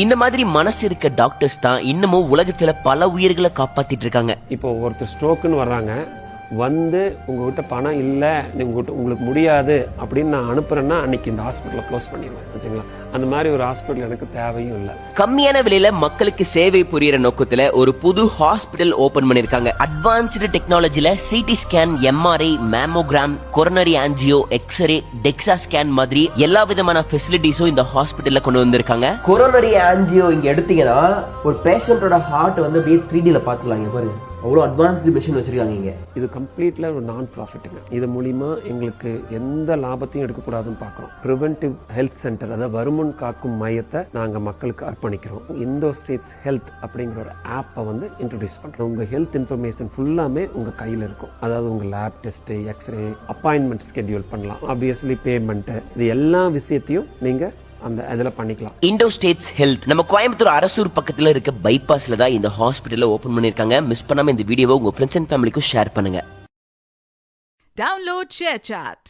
இந்த மாதிரி மனசு இருக்க டாக்டர்ஸ் தான் இன்னமும் உலகத்துல பல உயிர்களை காப்பாத்திட்டு இருக்காங்க. இப்போ ஒருத்தர் ஸ்ட்ரோக்குன்னு வர்றாங்க, வந்து உங்ககிட்ட பணம் இல்லை, உங்களுக்கு முடியாது அப்படின்னு நான் அனுப்புறேன்னா அன்னைக்கு இந்த ஹாஸ்பிட்டலை க்ளோஸ் பண்ணிடுவேன் வச்சுங்களா. அந்த மாதிரி ஒரு ஹாஸ்பிட்டல் எனக்கு தேவையும் இல்லை. கம்மியான விலையில மக்களுக்கு சேவை புரியற நோக்கத்துல ஒரு புது ஹாஸ்பிட்டல் ஓபன் பண்ணிருக்காங்க. அட்வான்ஸ்டு டெக்னாலஜில CT scan, MRI, mammogram, coronary angio, X-ray, DEXA scan மாதிரி எல்லா விதமான ஃபெசிலிட்டிஸும் இந்த ஹாஸ்பிட்டல்ல கொண்டு வந்திருக்காங்க. கொரோனரி ஆன்ஜியோ இங்க எடுத்தீங்கன்னா ஒரு பேஷண்டோட ஹார்ட் வந்து அப்படியே 3Dல பாத்துக்கலாம். பாருங்க, அவ்வளோ அட்வான்ஸ்டு மிஷின் வச்சிருக்காங்க இங்க. இது கம்ப்ளீட்ல ஒரு நான் ப்ராஃபிட்டுங்க. இது மூலியமா எங்களுக்கு எந்த லாபத்தையும் எடுக்கக்கூடாதுன்னு பார்க்குறோம். ப்ரிவென்டிவ் ஹெல்த் சென்டர், அதாவது வருமுன் காக்கும் மையத்தை நாங்கள் மக்களுக்கு அர்ப்பணிக்கிறோம். இந்தோ ஸ்டேட்ஸ் ஹெல்த் அப்படிங்கிற ஒரு ஆப்பை வந்து இன்ட்ரடியூஸ் பண்ணுறோம். உங்கள் ஹெல்த் இன்ஃபர்மேஷன் ஃபுல்லாமே உங்கள் கையில் இருக்கும். அதாவது உங்கள் lab test, x-ray, appointment schedule பண்ணலாம், ஆப்வியஸ்லி பேமெண்ட்டு, இது எல்லா விஷயத்தையும் நீங்கள் அந்த அதில் பண்ணிக்கலாம். இண்டோ ஸ்டேட்ஸ் ஹெல்த் நம்ம கோயம்புத்தூர் அரசூர் பக்கத்துல இருக்க பைபாஸ்ல தான் இந்த ஹாஸ்பிட்டலை ஓபன் பண்ணிருக்காங்க. மிஸ் பண்ணாம இந்த வீடியோவை உங்க ஃப்ரெண்ட்ஸ் அண்ட் ஃபேமிலிக்கும் ஷேர் பண்ணுங்க. Download ShareChat.